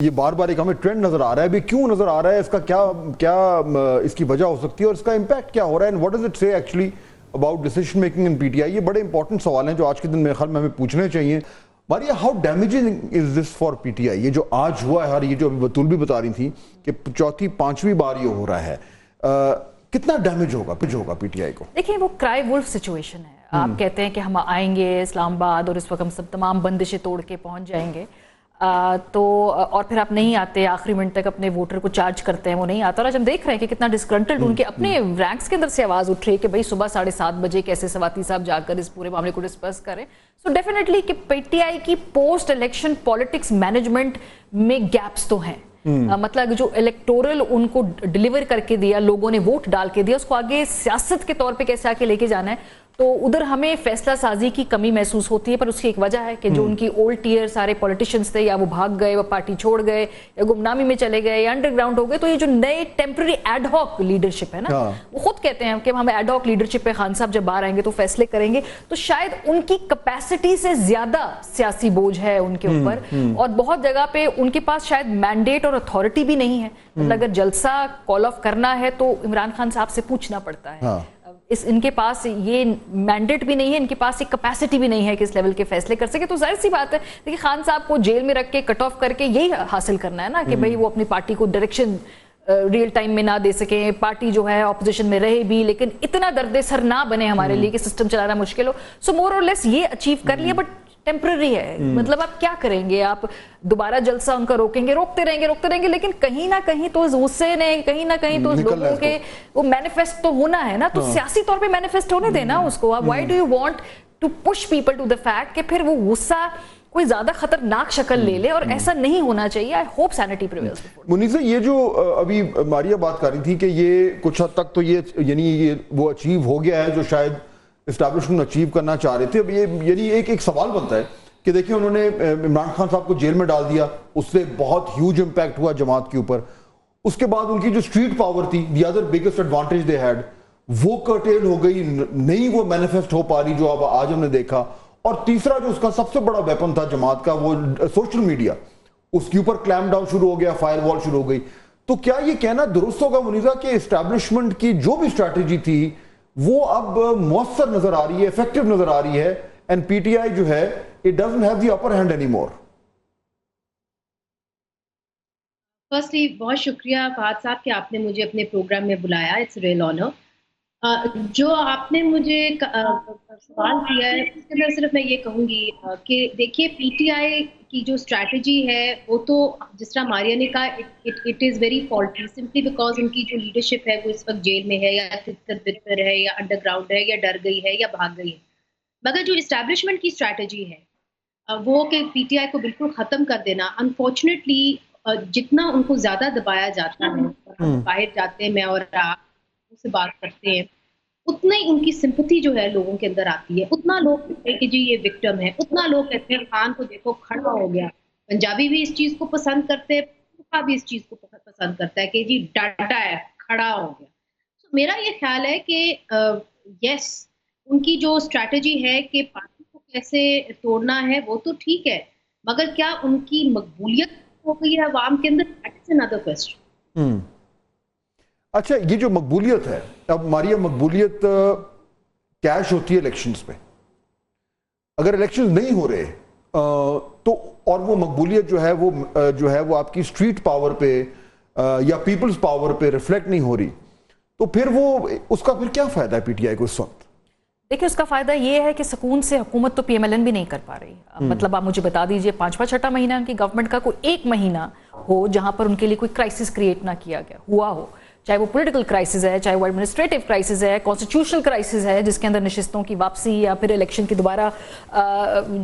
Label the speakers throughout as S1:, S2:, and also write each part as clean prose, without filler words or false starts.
S1: یہ بار بار ایک ہمیں ٹرینڈ نظر آ رہا ہے، بھی کیوں نظر آ رہا ہے، اس کا کیا اس کی وجہ ہو سکتی ہے اور اس کا امپیکٹ کیا ہو رہا ہے، اینڈ واٹ ڈز اٹ سے actually about decision making in P T I. یہ بڑے امپورٹنٹ سوال ہیں جو آج کے دن میرے خیال میں ہمیں پوچھنے چاہیے. Maria, how damaging is this for P T I? یہ جو آج ہوا ہے، اور یہ جو ابھی بطول بھی بتا رہی تھی کہ چوتھی پانچویں بار یہ ہو رہا ہے، کتنا ڈیمیج ہوگا پی ٹی آئی کو؟
S2: دیکھیں، وہ کرائی وولف سچویشن ہے. آپ کہتے ہیں کہ ہم آئیں گے اسلام آباد اور اس وقت ہم سب تمام بندشیں توڑ کے پہنچ جائیں گے، تو اور پھر آپ نہیں آتے، آخری منٹ تک اپنے ووٹر کو چارج کرتے ہیں، وہ نہیں آتا. اور آج ہم دیکھ رہے ہیں کہ کتنا ڈسگرنٹلڈ ان کے اپنے رینکس کے اندر سے آواز اٹھ رہی ہے کہ بھائی صبح 7:30 بجے کیسے سواتی صاحب جا کر اس پورے معاملے کو ڈسکس کریں. سو ڈیفینیٹلی کہ پی ٹی آئی کی پوسٹ الیکشن پالیٹکس مینجمنٹ میں گیپس تو ہیں. مطلب جو الیکٹورل ان کو ڈیلیور کر کے دیا، لوگوں نے ووٹ ڈال کے دیا، اس کو آگے سیاست کے طور پہ کیسے آگے لے کے جانا ہے. تو ادھر ہمیں فیصلہ سازی کی کمی محسوس ہوتی ہے، پر اس کی ایک وجہ ہے کہ جو ان کی اولڈ ٹیئر سارے پولیٹیشنز تھے، یا وہ بھاگ گئے، وہ پارٹی چھوڑ گئے، یا گمنامی میں چلے گئے، یا انڈر گراؤنڈ ہو گئے. تو یہ جو نئے ٹیمپرری ایڈ ہاک لیڈرشپ ہے نا، وہ خود کہتے ہیں کہ ہم ایڈ ہاک لیڈرشپ پہ خان صاحب جب باہر آئیں گے تو فیصلے کریں گے. تو شاید ان کی کیپیسٹی سے زیادہ سیاسی بوجھ ہے ان کے اوپر، اور بہت جگہ پہ ان کے پاس شاید مینڈیٹ اور اتھارٹی بھی نہیں ہے. مطلب اگر جلسہ کال آف کرنا ہے تو عمران خان صاحب سے پوچھنا پڑتا ہے. ان کے پاس یہ مینڈیٹ بھی نہیں ہے، ان کے پاس ایک کیپیسٹی بھی نہیں ہے کہ اس لیول کے فیصلے کر سکے. تو ظاہر سی بات ہے کہ خان صاحب کو جیل میں رکھ کے کٹ آف کر کے یہی حاصل کرنا ہے نا کہ بھئی وہ اپنی پارٹی کو ڈائریکشن ریئل ٹائم میں نہ دے سکیں، پارٹی جو ہے اپوزیشن میں رہے بھی لیکن اتنا درد سر نہ بنے ہمارے لیے کہ سسٹم چلانا مشکل ہو. سو مور اور لیس یہ اچیو کر لیا، بٹ ٹیمپرری ہے. مطلب آپ کیا کریں گے؟ آپ دوبارہ جلسہ ان کا روکیں گے، روکتے رہیں گے، لیکن کہیں نہ کہیں تو غصے نے، کہیں نہ کہیں تو لوگوں کے وہ مینیفیسٹ تو ہونا ہے نا. تو سیاسی طور پہ مینیفیسٹ ہونے دینا اس کو. Why do you want to push people to the fact کہ پھر وہ غصہ کوئی زیادہ خطرناک شکل لے لے، اور ایسا نہیں ہونا چاہیے. I hope centi prevails.
S1: Muneeza, یہ جو ابھی ماریا بات کر رہی تھی کہ یہ کچھ حد تک تو یہ یعنی یہ وہ اچیو ہو گیا ہے جو شاید اسٹیبلشمنٹ اچیو کرنا چاہ رہے تھے. اب یہ یعنی ایک سوال بنتا ہے کہ دیکھیں انہوں نے عمران خان صاحب کو جیل میں ڈال دیا، اس سے بہت ہیوج امپیکٹ ہوا جماعت کے اوپر. اس کے بعد ان کی جو اسٹریٹ پاور تھی، the other biggest advantage they had, وہ کرٹیل ہو گئی، نہیں وہ مینیفیسٹ ہو پا رہی جو اب آج ہم نے دیکھا. اور تیسرا جو اس کا سب سے بڑا ویپن تھا جماعت کا، وہ سوشل میڈیا، اس کے اوپر کلیم ڈاؤن شروع ہو گیا، فائر وال شروع ہو گئی. تو کیا یہ کہنا درست ہوگا منیزہ کہ اسٹیبلشمنٹ کی جو بھی اسٹریٹجی تھی وہ اب مؤثر نظر آ رہی ہے، افیکٹو نظر آ رہی ہے، اینڈ پی ٹی آئی جو ہے it doesn't have the upper hand anymore?
S3: Firstly بہت شکریہ فہد صاحب کہ آپ نے مجھے اپنے پروگرام میں بلایا. It's real honour. جو آپ نے مجھے سوال کیا ہے اس کے اندر صرف میں یہ کہوں گی کہ دیکھیے پی ٹی آئی کی جو اسٹریٹجی ہے وہ تو جس طرح ماریا نے کہا it is very faulty, simply because ان کی جو لیڈرشپ ہے وہ اس وقت جیل میں ہے، یا بتر ہے، یا انڈر گراؤنڈ ہے، یا ڈر گئی ہے، یا بھاگ گئی ہے. مگر جو اسٹیبلشمنٹ کی اسٹریٹجی ہے وہ کہ پی ٹی آئی کو بالکل ختم کر دینا، انفارچونیٹلی جتنا ان کو زیادہ دبایا جاتا ہے، باہر جاتے ہیں، میں اور آپ سے بات کرتے ہیں، اتنا ہی ان کی سمپتھی جو ہے لوگوں کے اندر آتی ہے. اتنا لوگ کہتے ہیں کہ جی یہ وکٹم ہے، اتنا لوگ کہتے ہیں خان کو دیکھو کھڑا ہو گیا. پنجابی بھی اس چیز کو پسند کرتے ہیں، پورا بھی اس چیز کو پسند کرتا ہے کہ جی ڈاٹا ہے، کھڑا ہو گیا. میرا یہ خیال ہے کہ یس، ان کی جو اسٹریٹجی ہے کہ پارٹی کو کیسے توڑنا ہے وہ تو ٹھیک ہے، مگر کیا ان کی مقبولیت ہو گئی ہے عوام کے اندر؟ That is another question.
S1: اچھا، یہ جو مقبولیت ہے، اب ماریا مقبولیت کیش ہوتی ہے الیکشنز پہ. اگر الیکشنز نہیں ہو رہے تو اور وہ مقبولیت جو ہے وہ آپ کی اسٹریٹ پاور پہ یا پیپلز پاور پہ ریفلیکٹ نہیں ہو رہی، تو پھر وہ اس کا پھر کیا فائدہ ہے پی ٹی آئی کو اس وقت؟
S2: دیکھیں، اس کا فائدہ یہ ہے کہ سکون سے حکومت تو پی ایم ایل این بھی نہیں کر پا رہی. مطلب آپ مجھے بتا دیجئے 5واں 6واں مہینہ ان کی گورنمنٹ کا کوئی ایک مہینہ ہو جہاں پر ان کے لیے کوئی کرائسس کریٹ نہ کیا گیا ہوا ہو، چاہے وہ پولیٹیکل کرائسس ہے، چاہے وہ ایڈمنسٹریٹو کرائسس ہے، کانسٹیٹیوشنل کرائسس ہے جس کے اندر نشستوں کی واپسی یا پھر الیکشن کی دوبارہ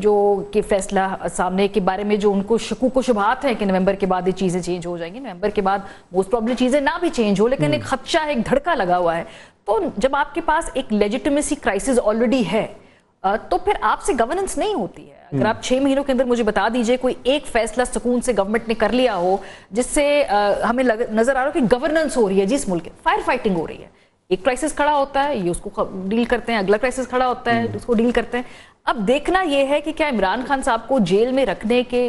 S2: جو کہ فیصلہ سامنے کے بارے میں جو ان کو شکوک و شبہات ہیں کہ نومبر کے بعد یہ چیزیں چینج ہو جائیں گی. نومبر کے بعد موسٹ پرابلی چیزیں نہ بھی چینج ہو، لیکن ایک خدشہ، ایک دھڑکا لگا ہوا ہے. تو جب آپ کے پاس ایک لیجیٹمیسی کرائسس آلریڈی ہے تو پھر آپ سے گورننس نہیں ہوتی ہے. اگر آپ 6 مہینوں کے اندر مجھے بتا دیجئے کوئی ایک فیصلہ سکون سے گورنمنٹ نے کر لیا ہو جس سے ہمیں نظر آ رہا ہو کہ گورننس ہو رہی ہے جس ملک، فائر فائٹنگ ہو رہی ہے، ایک کرائسس کھڑا ہوتا ہے، یہ اس کو ڈیل کرتے ہیں، اگلا کرائسس کھڑا ہوتا ہے، اس کو ڈیل کرتے ہیں. اب دیکھنا یہ ہے کہ کیا عمران خان صاحب کو جیل میں رکھنے کے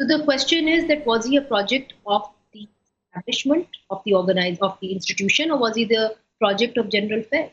S3: So the question is that was he a project of the establishment of the institution, or was he the project of General Faiz?